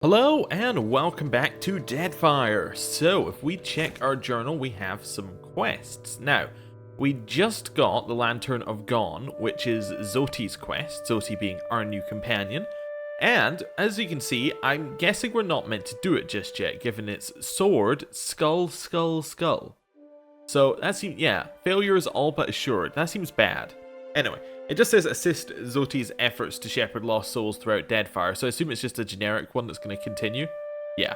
Hello and welcome back to Deadfire. So if we check our journal, we have some quests. Now, we just got the Lantern of Gone, which is Zoti's quest, Zoti being our new companion. And as you can see, I'm guessing we're not meant to do it just yet, given it's sword, skull, skull, skull. So that seems, yeah, failure is all but assured. That seems bad. Anyway, it just says assist Zoti's efforts to shepherd lost souls throughout Deadfire, so I assume it's just a generic one that's going to continue. Yeah,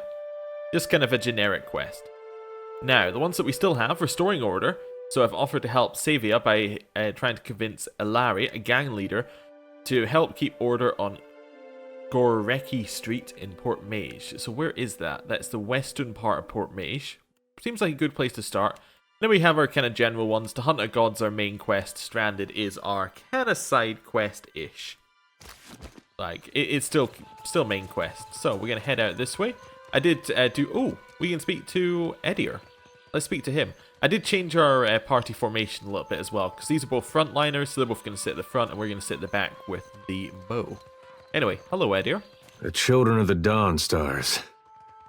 just kind of a generic quest. Now, the ones that we still have, restoring order. So I've offered to help Tavia by trying to convince Allari, a gang leader, to help keep order on Goreki Street in Port Maje. So where is that? That's the western part of Port Maje. Seems like a good place to start. Then we have our kind of general ones. To hunt a god's our main quest. Stranded is our kind of side quest-ish. Like, it's still main quest. So we're going to head out this way. I did oh, we can speak to Eder. Let's speak to him. I did change our party formation a little bit as well, because these are both frontliners, so they're both going to sit at the front, and we're going to sit at the back with the bow. Anyway, hello Eder. The children of the Dawn Stars.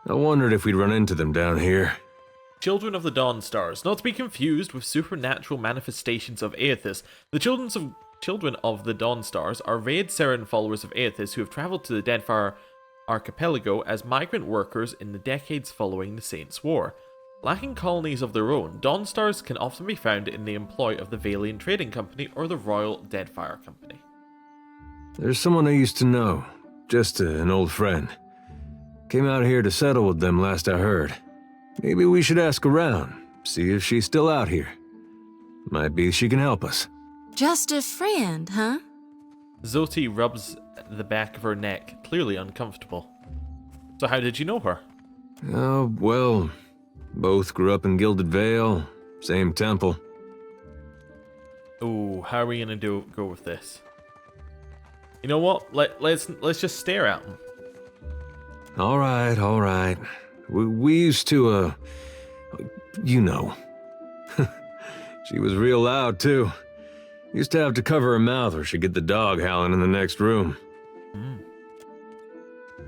I wondered if we'd run into them down here. Children of the Dawn Stars, not to be confused with supernatural manifestations of Aethys. The children of the Dawn Stars are Raid Seren followers of Aethys who have travelled to the Deadfire archipelago as migrant workers in the decades following the Saints' War. Lacking colonies of their own, Dawn Stars can often be found in the employ of the Valian Trading Company or the Royal Deadfire Company. There's someone I used to know, just an old friend. Came out here to settle with them last I heard. Maybe we should ask around, see if she's still out here. Might be she can help us. Just a friend, huh? Zoti rubs the back of her neck, clearly uncomfortable. So how did you know her? Oh, well, both grew up in Gilded Vale, same temple. Ooh, how are we gonna go with this? You know what? Let's just stare at him. All right. We used to, you know. She was real loud, too. Used to have to cover her mouth or she'd get the dog howling in the next room.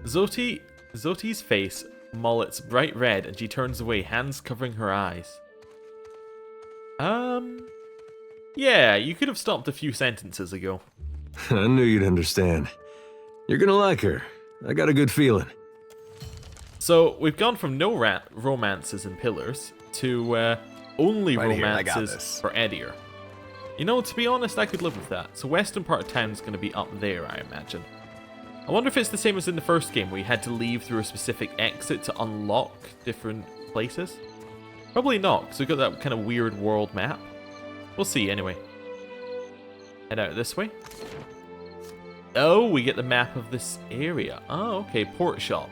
Zoti's face mullets bright red and she turns away, hands covering her eyes. Yeah, you could have stopped a few sentences ago. I knew you'd understand. You're gonna like her. I got a good feeling. So, we've gone from no romances and pillars to only Right romances for Eder. You know, to be honest, I could live with that. So, western part of town is going to be up there, I imagine. I wonder if it's the same as in the first game, where you had to leave through a specific exit to unlock different places. Probably not, because we've got that kind of weird world map. We'll see, anyway. Head out this way. Oh, we get the map of this area. Oh, okay, port shop.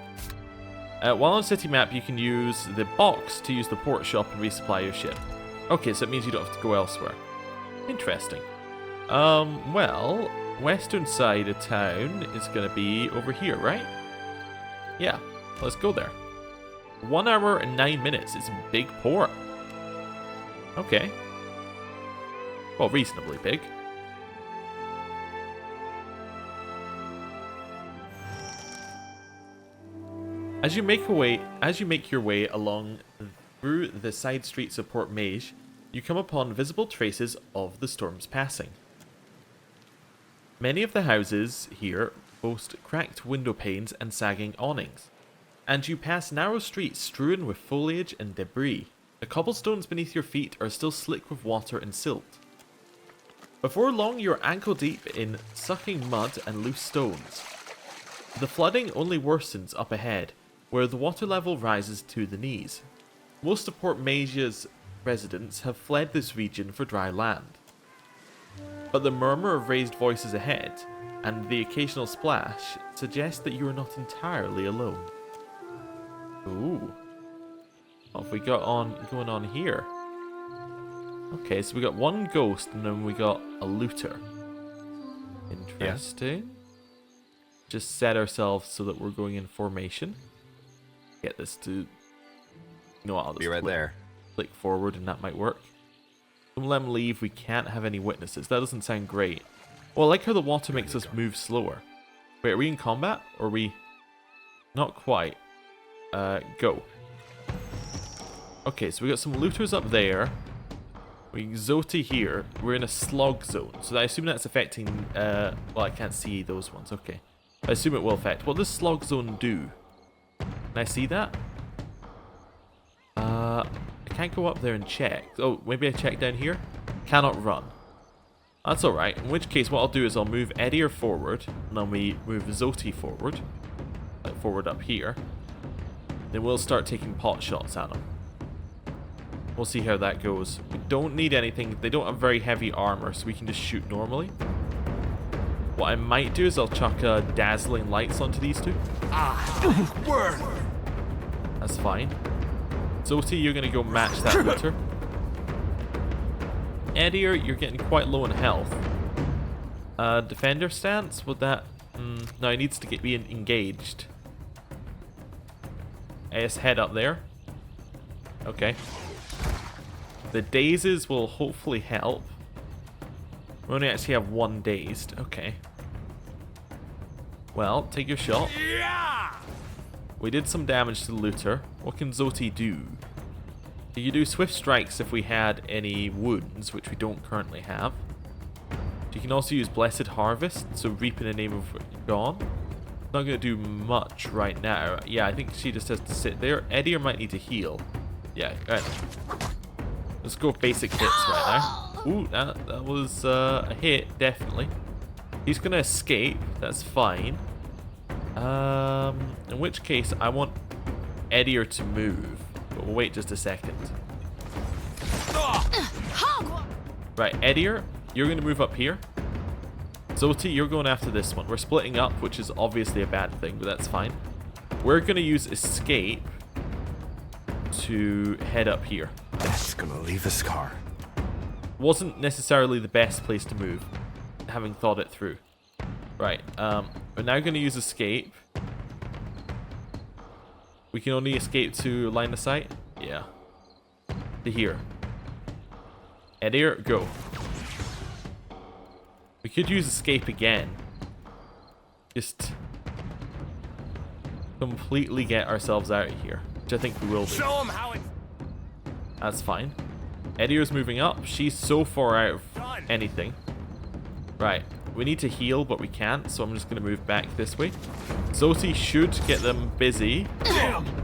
While on city map, you can use the box to use the port shop and resupply your ship. Okay, so it means you don't have to go elsewhere. Interesting. Well, western side of town is going to be over here, right? Yeah, let's go there. 1 hour and 9 minutes. It's a big port. Okay. Well, reasonably big. As you make your way along through the side streets of Port Maje, you come upon visible traces of the storm's passing. Many of the houses here boast cracked window panes and sagging awnings, and you pass narrow streets strewn with foliage and debris. The cobblestones beneath your feet are still slick with water and silt. Before long, you're ankle deep in sucking mud and loose stones. The flooding only worsens up ahead, where the water level rises to the knees. Most of Port Maje's residents have fled this region for dry land. But the murmur of raised voices ahead, and the occasional splash, suggest that you are not entirely alone. Ooh. What have we got going on here? Okay, so we got one ghost, and then we got a looter. Interesting. Yeah. Just set ourselves so that we're going in formation. Get this to, you know what, I'll just be right there. Click forward and that might work. Don't let them leave, we can't have any witnesses. That doesn't sound great. Well, I like how the water makes us move slower. Wait, are we in combat? Or are we... Not quite. Go. Okay, so we got some looters up there. We Zoti here. We're in a slog zone, so I assume that's affecting. Well, I can't see those ones. Okay, I assume it will affect. What does slog zone do? Can I see that? I can't go up there and check. Oh, maybe I check down here. Cannot run. That's alright. In which case, what I'll do is I'll move Eder forward, and then we move Zoti forward. Like forward up here. Then we'll start taking pot shots at them. We'll see how that goes. We don't need anything. They don't have very heavy armor, so we can just shoot normally. What I might do is I'll chuck dazzling lights onto these two. Word. That's fine. Zoti, you're going to go match that looter. Eder, you're getting quite low in health. Defender stance, would that... no, he needs to be engaged. AS head up there. Okay. The dazes will hopefully help. We only actually have one dazed. Okay. Well, take your shot. We did some damage to the looter. What can Zoti do? You do swift strikes if we had any wounds, which we don't currently have. You can also use Blessed Harvest, so reap in the name of Gone. Not going to do much right now. Yeah, I think she just has to sit there. Eder might need to heal. Yeah, right. Let's go basic hits right now. Ooh, that was a hit, definitely. He's going to escape. That's fine. In which case, I want Eder to move. But we'll wait just a second. Right, Eder, you're going to move up here. Zoti, you're going after this one. We're splitting up, which is obviously a bad thing, but that's fine. We're going to use escape to head up here. That's gonna leave a scar. Wasn't necessarily the best place to move, having thought it through. Right, we're now going to use escape. We can only escape to line of sight? Yeah. To here. Eder, go. We could use escape again. Just completely get ourselves out of here, which I think we will do. Show him how it. That's fine. Eder's moving up. She's so far out of anything. Right. We need to heal, but we can't, so I'm just going to move back this way. Zoti should get them busy.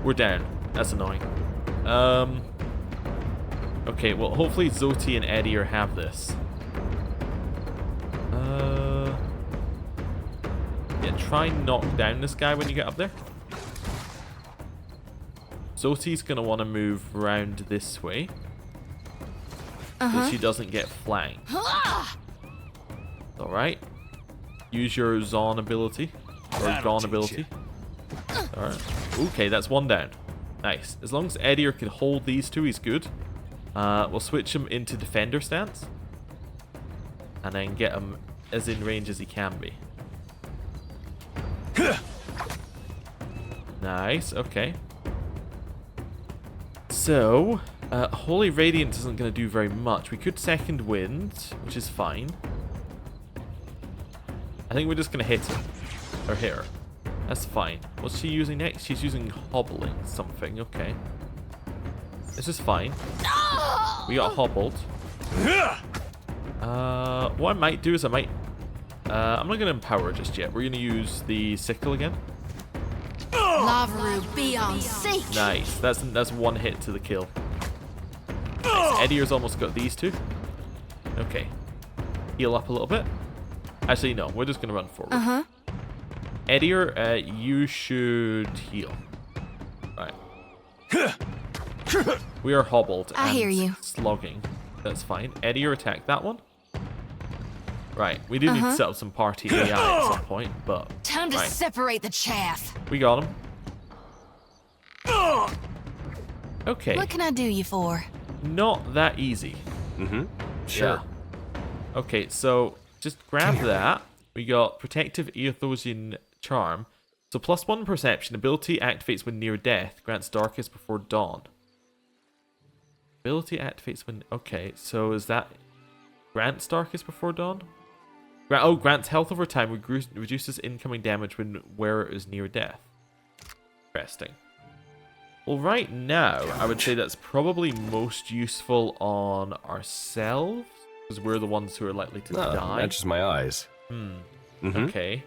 We're down. That's annoying. Okay, well, hopefully Zoti and Eder have this. Yeah, try and knock down this guy when you get up there. Zoti's going to want to move around this way. So she doesn't get flanked. Alright. Use your Zon ability. Or Gone ability. Alright. Okay, that's one down. Nice. As long as Eder can hold these two, he's good. We'll switch him into defender stance. And then get him as in range as he can be. Nice, okay. So, Holy Radiance isn't going to do very much. We could Second Wind, which is fine. I think we're just going to hit him. Or hit her. That's fine. What's she using next? She's using Hobbling something, okay. This is fine. We got hobbled. What I might do is I'm not going to empower just yet. We're going to use the sickle again. Lavaru, be on sync. Nice. That's one hit to the kill. Nice. Eder's almost got these two. Okay. Heal up a little bit. Actually, no. We're just going to run forward. Eder, you should heal. Right. We are hobbled I and hear you. slogging. That's fine. Eder, attack that one. Right. We do need to set up some party AI at some point, but... Time to separate the chaff. We got him. Okay. What can I do you for? Not that easy. Sure. Yeah. Okay, so just grab that. We got Protective Eothosian Charm. So +1 perception. Ability activates when near death. Grants darkest before dawn. Ability activates when... Okay, so is that... Grants darkest before dawn? Grants health over time. Reduces incoming damage when wearer is near death. Interesting. Well, right now, I would say that's probably most useful on ourselves, because we're the ones who are likely to die. Matches my eyes. Okay.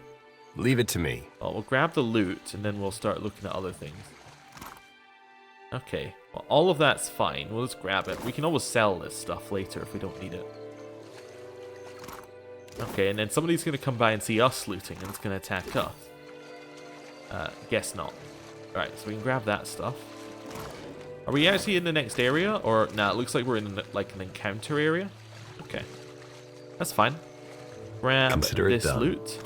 Leave it to me. Well, we'll grab the loot, and then we'll start looking at other things. Okay. Well, all of that's fine. We'll just grab it. We can always sell this stuff later if we don't need it. Okay, and then somebody's going to come by and see us looting, and it's going to attack us. Guess not. Right, so we can grab that stuff. Are we actually in the next area? Or, nah, it looks like we're in, like, an encounter area. Okay. That's fine. Grab Consider it this done. loot.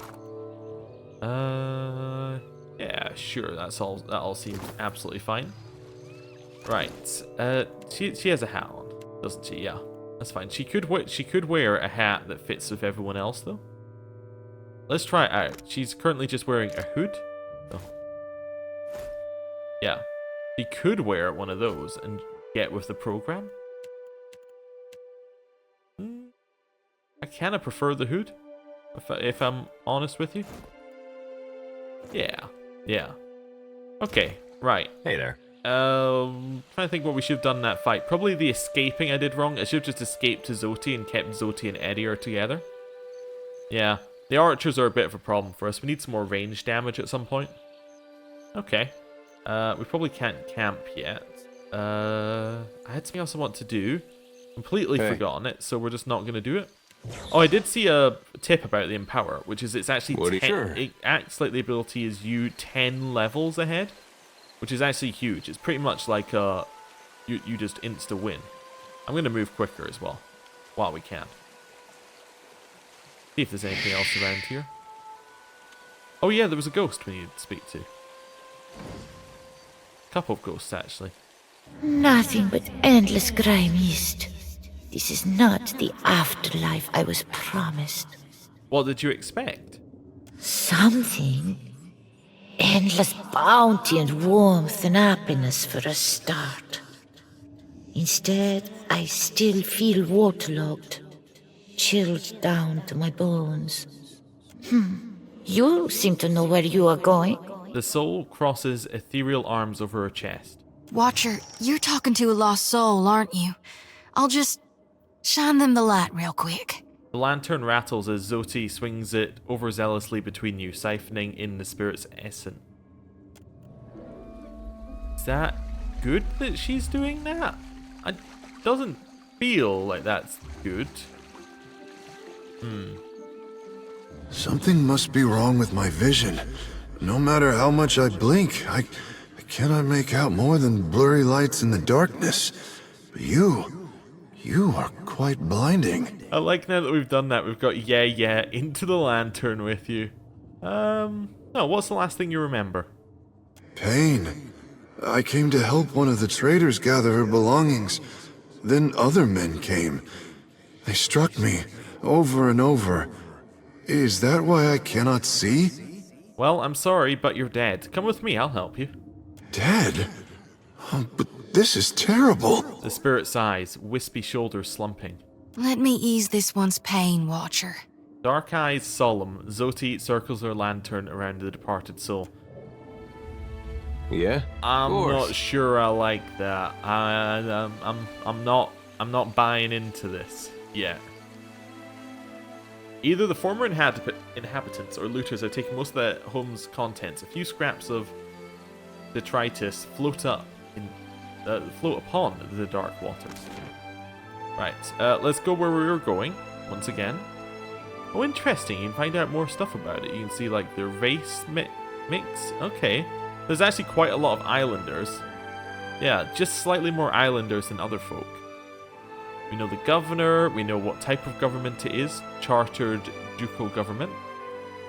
Yeah, sure, that all seems absolutely fine. Right, she has a hat on, doesn't she? Yeah, that's fine. She could wear a hat that fits with everyone else, though. Let's try it out. She's currently just wearing a hood. Oh. Yeah, she could wear one of those and get with the program. I kind of prefer the hood, if I'm honest with you. Yeah. Okay, right. Hey there. Trying to think what we should have done in that fight. Probably the escaping I did wrong. I should have just escaped to Zoti and kept Zoti and Eder together. Yeah, the archers are a bit of a problem for us. We need some more range damage at some point. Okay. We probably can't camp yet. I had something else I want to do. Completely forgotten it, so we're just not going to do it. Oh, I did see a tip about the Empower, which is it's actually it acts like the ability is you 10 levels ahead, which is actually huge. It's pretty much like you just insta win. I'm going to move quicker as well, while we can. See if there's anything else around here. Oh yeah, there was a ghost we needed to speak to. Couple of ghosts actually. Nothing but endless grey mist. This is not the afterlife I was promised. What did you expect? Something. Endless bounty and warmth and happiness for a start. Instead, I still feel waterlogged, chilled down to my bones. You seem to know where you are going. The soul crosses ethereal arms over her chest. Watcher, you're talking to a lost soul, aren't you? I'll just shine them the light real quick. The lantern rattles as Zoti swings it overzealously between you, siphoning in the spirit's essence. Is that good that she's doing that? It doesn't feel like that's good. Something must be wrong with my vision. No matter how much I blink, I cannot make out more than blurry lights in the darkness. But you are quite blinding. I like now that we've done that, we've got yeah into the lantern with you. No, what's the last thing you remember? Pain. I came to help one of the traders gather her belongings. Then other men came. They struck me over and over. Is that why I cannot see? Well, I'm sorry, but you're dead. Come with me, I'll help you. Dead? Oh, but this is terrible. The spirit sighs, wispy shoulders slumping. Let me ease this one's pain, Watcher. Dark eyes solemn, Zoti circles her lantern around the departed soul. Yeah? I'm not sure I like that. I'm not buying into this yet. Either the former inhabitants or looters are taking most of the home's contents. A few scraps of detritus float upon the dark waters. Right, let's go where we were going once again. Oh, interesting. You can find out more stuff about it. You can see like their race mix. Okay, there's actually quite a lot of islanders. Yeah, just slightly more islanders than other folk. We know the governor, we know what type of government it is, chartered ducal government.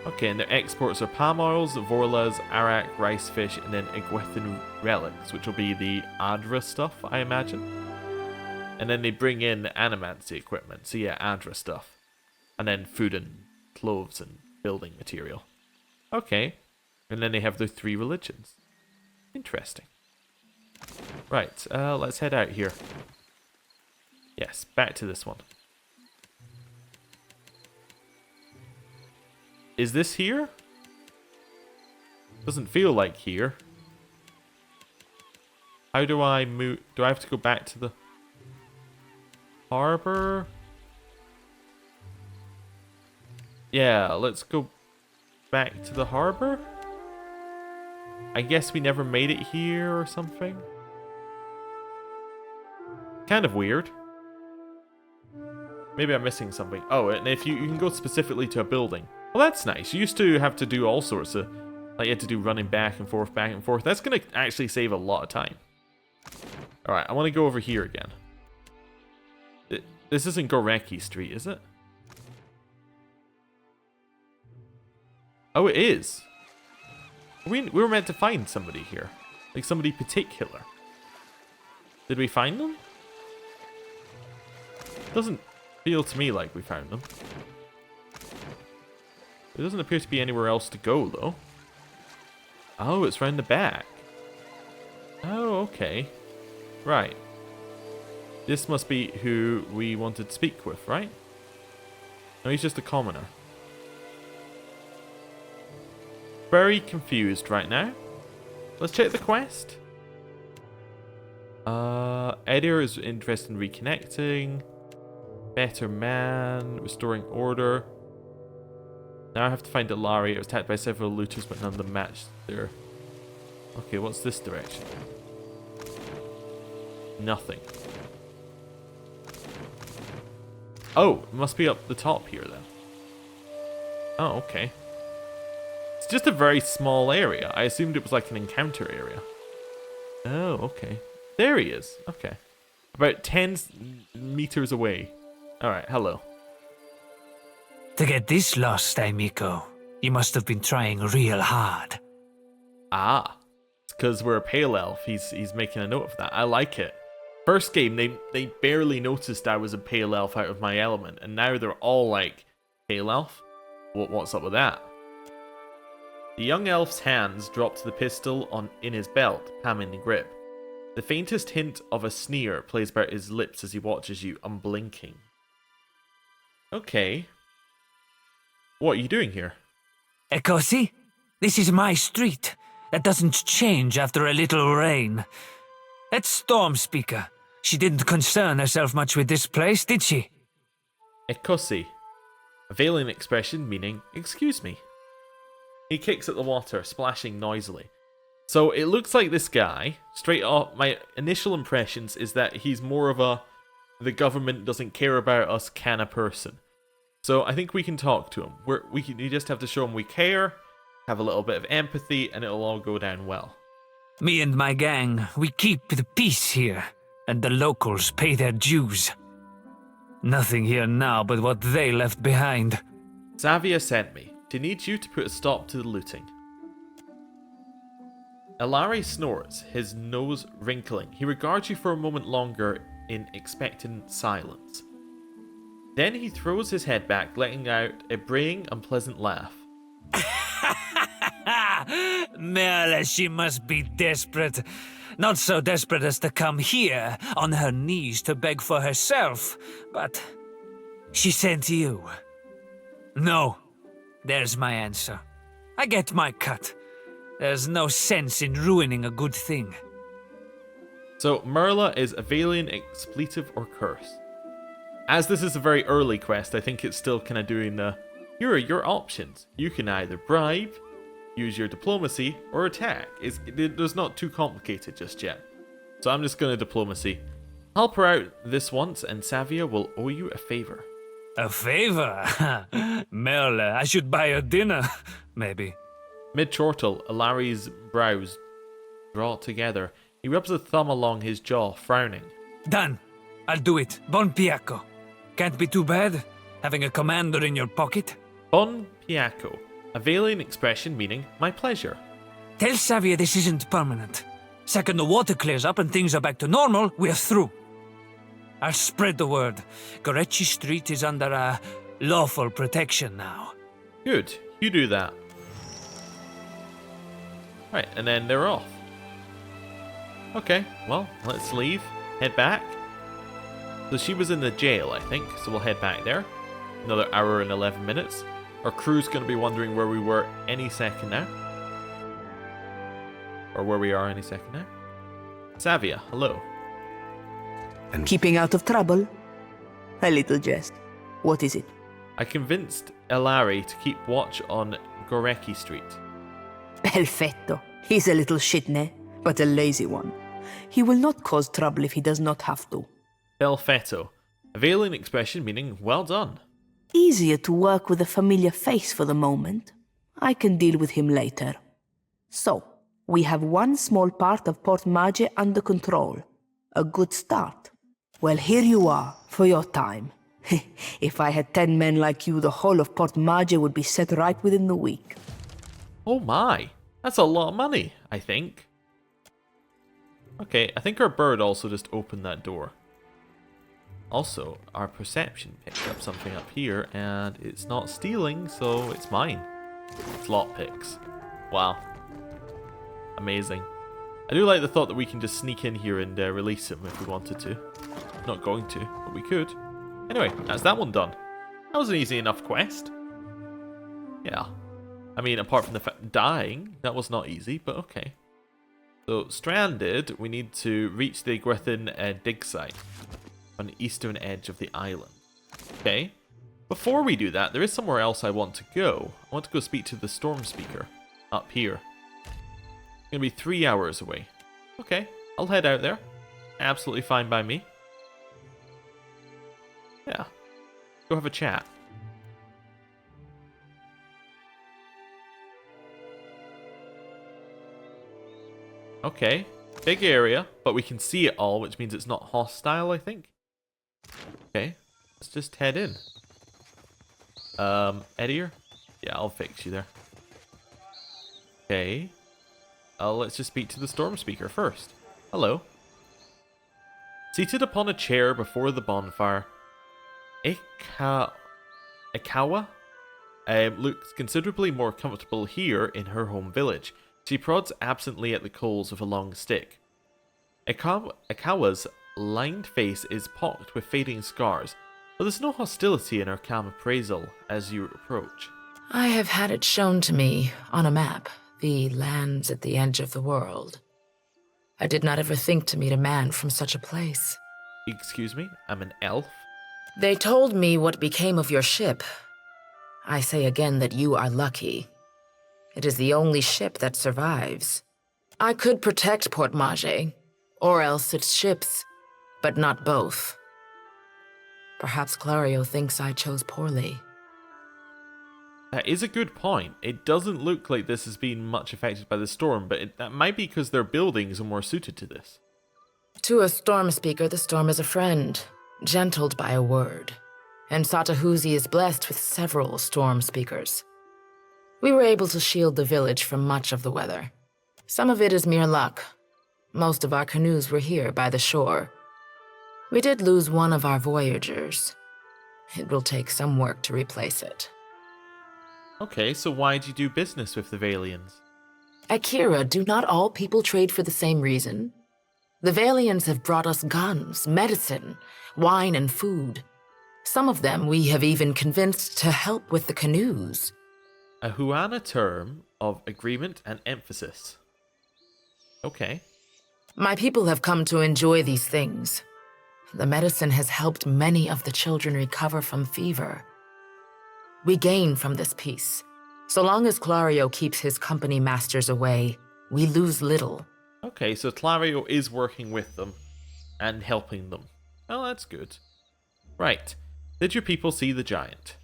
Okay, and their exports are palm oils, vorlas, arak, rice fish, and then Egwethan relics, which will be the Adra stuff, I imagine. And then they bring in animancy equipment, so yeah, Adra stuff. And then food and clothes and building material. Okay, and then they have their 3 religions. Interesting. Right, let's head out here. Yes, back to this one. Is this here? Doesn't feel like here. How do I move? Do I have to go back to the harbor? Yeah, let's go back to the harbor. I guess we never made it here or something. Kind of weird. Maybe I'm missing something. Oh, and if you can go specifically to a building. Well, that's nice. You used to have to do all sorts of... Like, you had to do running back and forth, back and forth. That's going to actually save a lot of time. Alright, I want to go over here again. This isn't Goreki Street, is it? Oh, it is. We were meant to find somebody here. Like, somebody particular. Did we find them? Doesn't feel to me like we found them. There doesn't appear to be anywhere else to go, though. Oh, it's round the back. Oh, okay. Right. This must be who we wanted to speak with, right? No, he's just a commoner. Very confused right now. Let's check the quest. Eder is interested in reconnecting. Better man, restoring order. Now I have to find Allari. It was attacked by several looters, but none of them matched their... Okay, what's this direction? Nothing. Oh, it must be up the top here then. Oh, okay. It's just a very small area. I assumed it was like an encounter area. Oh, okay. There he is. Okay. About 10 meters away. Alright, hello. To get this lost, Miko, you must have been trying real hard. Ah. It's because we're a pale elf. He's making a note of that. I like it. First game, they barely noticed I was a pale elf out of my element, and now they're all like, pale elf? What's up with that? The young elf's hands drop to the pistol in his belt, palming the grip. The faintest hint of a sneer plays about his lips as he watches you, unblinking. Okay. What are you doing here? Ekosi, this is my street. That doesn't change after a little rain. That storm speaker, she didn't concern herself much with this place, did she? Ekosi. A veiling expression meaning, excuse me. He kicks at the water, splashing noisily. So it looks like this guy, straight off, my initial impressions is that he's more of a the government doesn't care about us kind of person. So I think we can talk to him. You just have to show him we care, have a little bit of empathy, and it'll all go down well. Me and my gang, we keep the peace here, and the locals pay their dues. Nothing here now but what they left behind. Tavia sent me. She needs you to put a stop to the looting. Allari snores, his nose wrinkling. He regards you for a moment longer in expectant silence. Then he throws his head back, letting out a braying, unpleasant laugh. Merle, she must be desperate. Not so desperate as to come here on her knees to beg for herself, but she sent you. No, there's my answer. I get my cut. There's no sense in ruining a good thing. So, Merla is a Valian expletive or curse. As this is a very early quest, I think it's still kind of doing the... Here are your options. You can either bribe, use your diplomacy, or attack. It's not too complicated just yet. So I'm just going to diplomacy. Help her out this once, and Tavia will owe you a favor. A favor? Merle, I should buy her dinner, maybe. Mid-chortle, Allari's brows draw together. He rubs a thumb along his jaw, frowning. Done. I'll do it. Bon Piaco. Can't be too bad, having a commander in your pocket. Bon Piaco, a Valian expression meaning my pleasure. Tell Tavia this isn't permanent. Second the water clears up and things are back to normal, we're through. I'll spread the word. Gorechi Street is under lawful protection now. Good, you do that. Right, and then they're off. Okay, well, let's leave. Head back. So she was in the jail, I think, so we'll head back there. Another hour and 11 minutes. Our crew's going to be wondering where we were any second now. Or where we are any second now. Tavia, hello. Keeping out of trouble? A little jest. What is it? I convinced Allari to keep watch on Goreki Street. Perfetto. He's a little shitne, but a lazy one. He will not cause trouble if he does not have to. Perfetto. A Valian expression meaning well done. Easier to work with a familiar face for the moment. I can deal with him later. So, we have one small part of Port Maje under control. A good start. Well, here you are, for your time. If I had 10 men like you, the whole of Port Maje would be set right within the week. Oh my, that's a lot of money, I think. Okay, I think our bird also just opened that door. Also, our perception picked up something up here, and it's not stealing, so it's mine. It's lockpicks. Wow. Amazing. I do like the thought that we can just sneak in here and release him if we wanted to. Not going to, but we could. Anyway, that's that one done. That was an easy enough quest. Yeah. I mean, apart from the fact dying, that was not easy, but okay. So, stranded, we need to reach the Gwithin dig site on the eastern edge of the island. Okay. Before we do that, there is somewhere else I want to go. I want to go speak to the storm speaker up here. It's going to be 3 hours away. Okay, I'll head out there. Absolutely fine by me. Yeah. Go have a chat. Okay, big area, but we can see it all, which means it's not hostile, I think. Okay, let's just head in. Eder? Yeah, I'll fix you there. Okay. Let's just speak to the storm speaker first. Hello. Seated upon a chair before the bonfire, Ikawa looks considerably more comfortable here in her home village. She prods absently at the coals with a long stick. Ikawa's lined face is pocked with fading scars, but there's no hostility in her calm appraisal as you approach. I have had it shown to me on a map, the lands at the edge of the world. I did not ever think to meet a man from such a place. Excuse me? I'm an elf? They told me what became of your ship. I say again that you are lucky. It is the only ship that survives. I could protect Port Maje, or else its ships, but not both. Perhaps Clario thinks I chose poorly. That is a good point. It doesn't look like this has been much affected by the storm, but that might be because their buildings are more suited to this. To a storm speaker, the storm is a friend, gentled by a word. And Satahuzi is blessed with several storm speakers. We were able to shield the village from much of the weather. Some of it is mere luck. Most of our canoes were here by the shore. We did lose one of our voyagers. It will take some work to replace it. Okay, so why do you do business with the Valians? Akira, do not all people trade for the same reason? The Valians have brought us guns, medicine, wine, and food. Some of them we have even convinced to help with the canoes. A Huana term of agreement and emphasis. Okay. My people have come to enjoy these things. The medicine has helped many of the children recover from fever. We gain from this peace. So long as Clario keeps his company masters away, we lose little. Okay, so Clario is working with them and helping them. Well, that's good. Right. Did your people see the giant?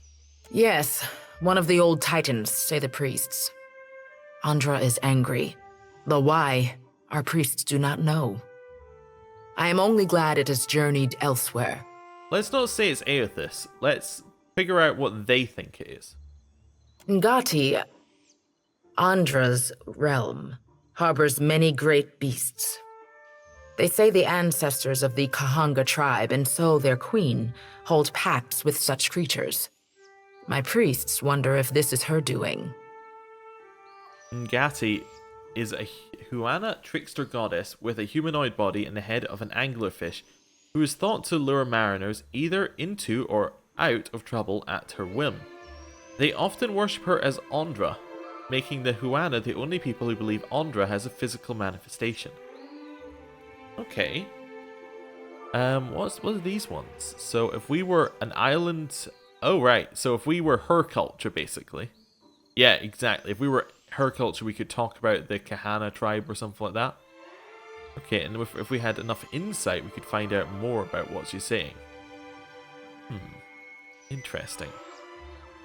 Yes, one of the old titans, say the priests. Andra is angry. The why, our priests do not know. I am only glad it has journeyed elsewhere. Let's not say it's Aethys. Let's figure out what they think it is. Ngati, Andra's realm, harbors many great beasts. They say the ancestors of the Kahanga tribe, and so their queen, hold pacts with such creatures. My priests wonder if this is her doing. Ngati is a Huana trickster goddess with a humanoid body and the head of an anglerfish who is thought to lure mariners either into or out of trouble at her whim. They often worship her as Andra, making the Huana the only people who believe Andra has a physical manifestation. Okay. What are these ones? So if we were an island... Oh, right. So if we were her culture, basically. Yeah, exactly. If we were her culture, we could talk about the Kahana tribe or something like that. Okay, and if we had enough insight, we could find out more about what she's saying. Interesting.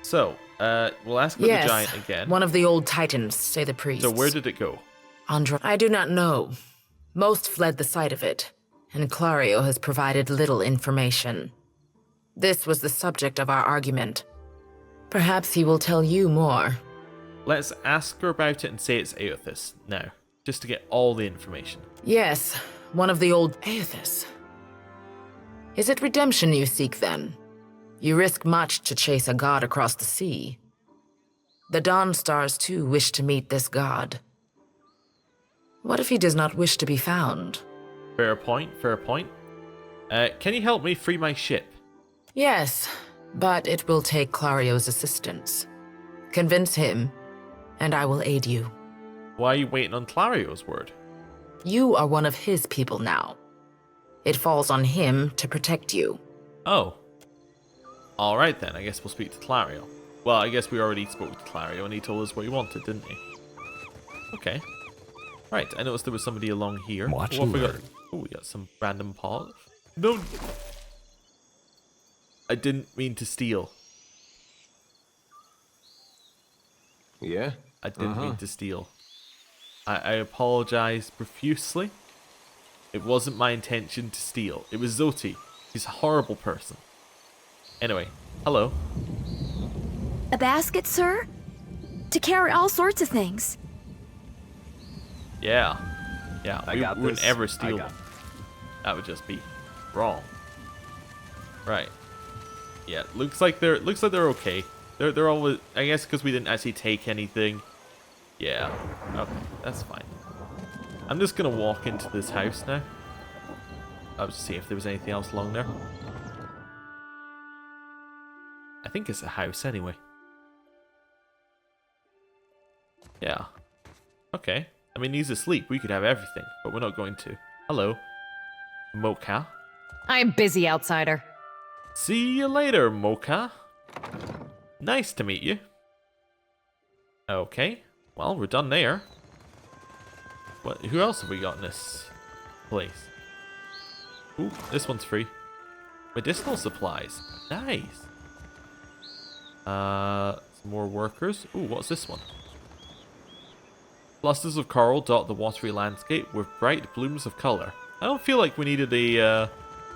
So, we'll ask about the giant again. One of the old titans, say the priests. So where did it go? I do not know. Most fled the sight of it, and Clario has provided little information. This was the subject of our argument. Perhaps he will tell you more. Let's ask her about it and say it's Aothis now, just to get all the information. Yes, one of the old Aothis. Is it redemption you seek then? You risk much to chase a god across the sea. The Dawn Stars too wish to meet this god. What if he does not wish to be found? Fair point, fair point. Can you help me free my ship? Yes, but it will take Clario's assistance. Convince him, and I will aid you. Why are you waiting on Clario's word? You are one of his people now. It falls on him to protect you. Oh. Alright then, I guess we'll speak to Clario. Well, I guess we already spoke to Clario and he told us what he wanted, didn't he? Okay. Right, I noticed there was somebody along here. Watch What and have we got? learn. Oh, we got some random paws. No! I didn't mean to steal. Yeah? I didn't mean to steal. I apologize profusely. It wasn't my intention to steal. It was Zoti. He's a horrible person. Anyway, hello. A basket, sir? To carry all sorts of things. Yeah. Yeah, I we got wouldn't this. ever I steal got them. That would just be wrong. Right. Yeah, looks like they're okay. They're always, I guess because we didn't actually take anything. Yeah. Okay, that's fine. I'm just gonna walk into this house now. I'll just see if there was anything else along there. I think it's a house anyway. Yeah. Okay. I mean, he's asleep. We could have everything, but we're not going to. Hello. Mocha. I'm busy, outsider. See you later, Mocha. Nice to meet you. Okay. Well, we're done there. What? Who else have we got in this place? Ooh, this one's free. Medicinal supplies. Nice. Some more workers. Ooh, what's this one? Clusters of coral dot the watery landscape with bright blooms of color. I don't feel like we needed a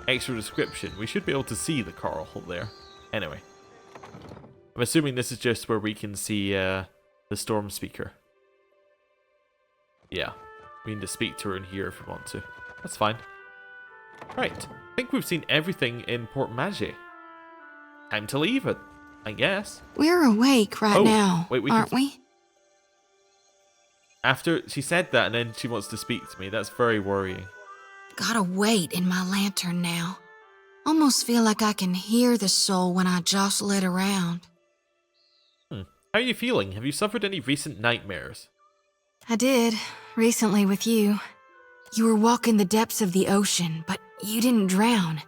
extra description. We should be able to see the coral there. Anyway. I'm assuming this is just where we can see the storm speaker. Yeah. We need to speak to her in here if we want to. That's fine. Right. I think we've seen everything in Port Maje. Time to leave it, I guess. We're awake right now, wait, aren't we? After she said that and then she wants to speak to me, that's very worrying. Gotta wait in my lantern now. Almost feel like I can hear the soul when I jostle it around. How are you feeling? Have you suffered any recent nightmares? I did, recently with you. You were walking the depths of the ocean, but you didn't drown.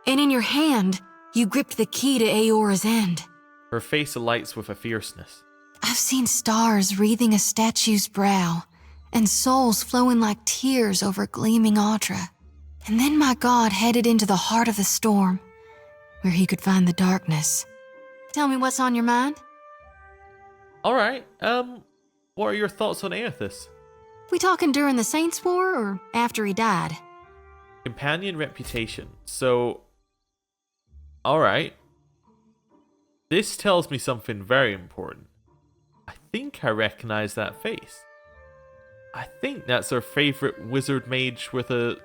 And in your hand, you gripped the key to Aora's end. Her face alights with a fierceness. I've seen stars wreathing a statue's brow, and souls flowing like tears over gleaming Audra. And then my god headed into the heart of the storm, where he could find the darkness. Tell me what's on your mind? Alright, what are your thoughts on Aothis? We talking during the Saints' War, or after he died? Companion reputation. So, alright. This tells me something very important. I think I recognize that face. I think that's our favorite wizard mage with a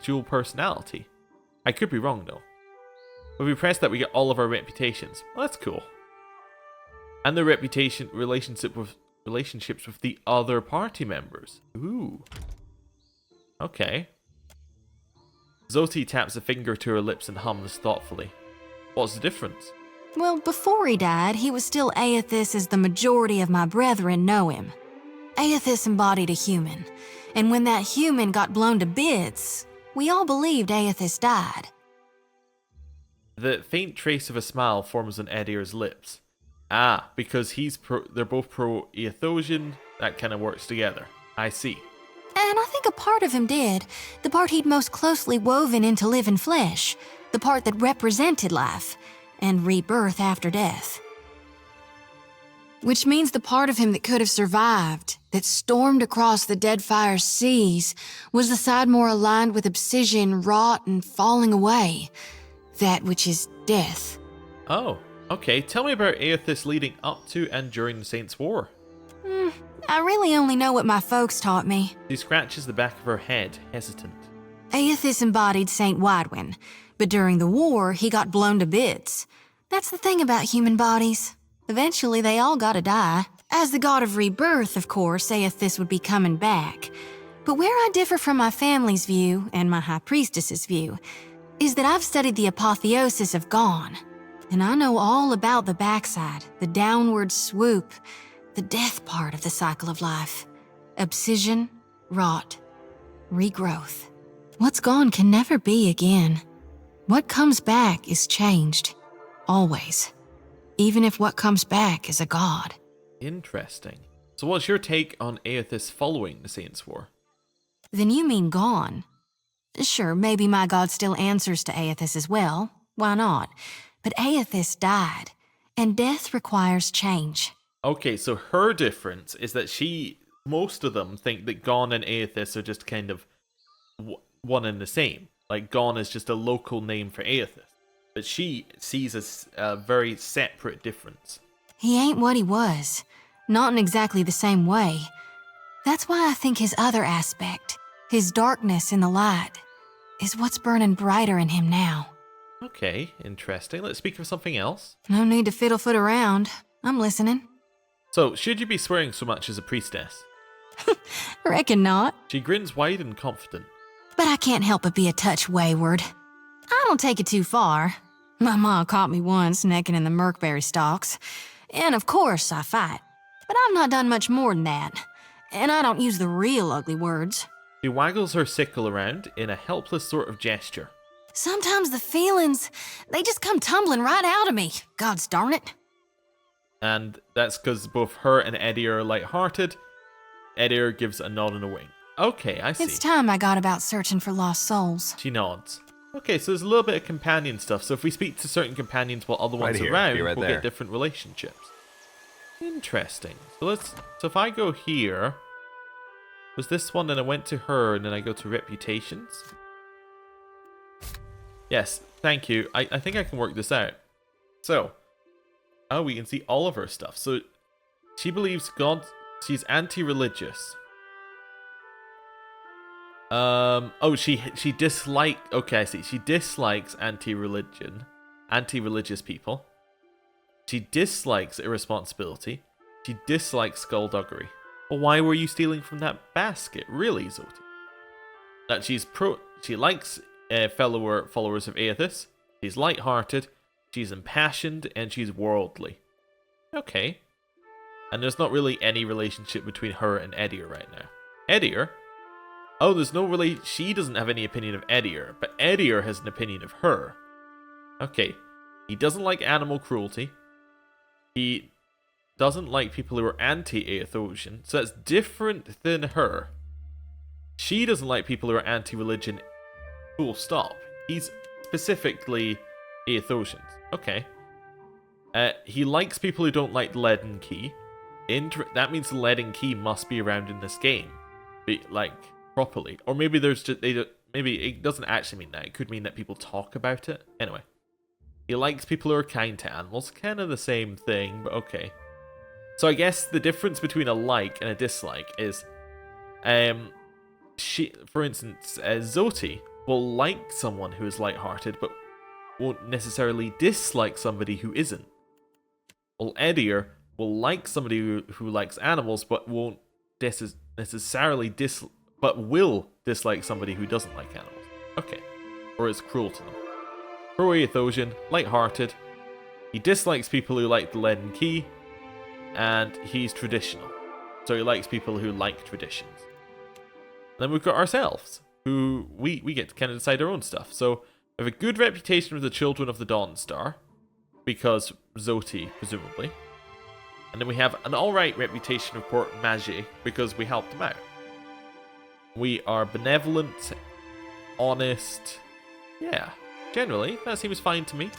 dual personality. I could be wrong though. When we press that, we get all of our reputations. Well, that's cool. And the relationships with the other party members. Ooh. Okay. Zoti taps a finger to her lips and hums thoughtfully. What's the difference? Well, before he died, he was still Aothis as the majority of my brethren know him. Aothis embodied a human, and when that human got blown to bits, we all believed Aethys died. The faint trace of a smile forms on Eder's lips. Ah, because they're both pro-Aethosian, that kind of works together. I see. And I think a part of him did. The part he'd most closely woven into living flesh. The part that represented life and rebirth after death. Which means the part of him that could have survived, that stormed across the Deadfire seas, was the side more aligned with obsidian, rot, and falling away. That which is death. Oh, okay. Tell me about Aethys leading up to and during the Saints' War. I really only know what my folks taught me. She scratches the back of her head, hesitant. Aethys embodied Saint Widwin, but during the war, he got blown to bits. That's the thing about human bodies. Eventually, they all gotta die. As the god of rebirth, of course, Aethys would be coming back. But where I differ from my family's view, and my high priestess's view, is that I've studied the apotheosis of Gone. And I know all about the backside, the downward swoop, the death part of the cycle of life. Obsidian, rot, regrowth. What's gone can never be again. What comes back is changed. Always. Even if what comes back is a god. Interesting. So what's your take on Aethys following the Saints' War? Then you mean gone. Sure, maybe my god still answers to Aethys as well. Why not? But Aethys died, and death requires change. Okay, so her difference is that most of them think that Gone and Aethys are just kind of one and the same. Like, Gone is just a local name for Aethys. But she sees a very separate difference. He ain't what he was. Not in exactly the same way. That's why I think his other aspect, his darkness in the light, is what's burning brighter in him now. Okay, interesting. Let's speak of something else. No need to fiddle-foot around. I'm listening. So, should you be swearing so much as a priestess? Reckon not. She grins wide and confident. But I can't help but be a touch wayward. I don't take it too far. My ma caught me once necking in the merkberry stalks. And of course I fight. But I've not done much more than that. And I don't use the real ugly words. She waggles her sickle around in a helpless sort of gesture. Sometimes the feelings, they just come tumbling right out of me. Gods darn it. And that's because both her and Eddie are light-hearted. Eder gives a nod and a wink. Okay, I see. It's time I got about searching for lost souls. She nods. Okay, so there's a little bit of companion stuff. So if we speak to certain companions while other ones are around, we'll get different relationships. Interesting. So if I go here, was this one, and I went to her, and then I go to reputations? Yes, thank you. I think I can work this out. So, we can see all of her stuff. So, she believes God. She's anti-religious. She dislikes. Okay, I see. She dislikes anti-religious people. She dislikes irresponsibility. She dislikes skullduggery. Well, why were you stealing from that basket, really, Zoti? That she likes followers of Aethys. She's light-hearted. She's impassioned, and she's worldly. Okay. And there's not really any relationship between her and Eder right now. Eder? Oh, there's no she doesn't have any opinion of Eder, but Eder has an opinion of her. Okay. He doesn't like animal cruelty. He doesn't like people who are anti-Aethosian, so that's different than her. She doesn't like people who are anti-religion. Full stop. He's specifically Aethosians. Okay. He likes people who don't like lead and key. That means the lead and key must be around in this game, properly. Or maybe maybe it doesn't actually mean that. It could mean that people talk about it. Anyway, he likes people who are kind to animals. Kind of the same thing, but okay. So I guess the difference between a like and a dislike is, for instance, Zoti will like someone who is light-hearted, but won't necessarily dislike somebody who isn't. Well, Eder will like somebody who likes animals, but won't necessarily will dislike somebody who doesn't like animals. Okay. Or is cruel to them. Pro-Aethosian, light-hearted. He dislikes people who like the lead and key, and he's traditional. So he likes people who like traditions. Then we've got ourselves, who we get to kind of decide our own stuff. So we have a good reputation with the Children of the Dawn Star, because Zoti, presumably. And then we have an alright reputation of Port Maje, because we helped them out. We are benevolent, honest. Yeah, generally, that seems fine to me.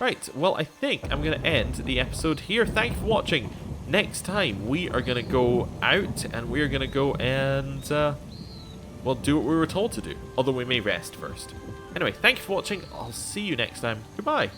Right, well, I think I'm going to end the episode here. Thank you for watching. Next time, we are going to go out, and we are going to go and, well, do what we were told to do. Although we may rest first. Anyway, thank you for watching. I'll see you next time. Goodbye.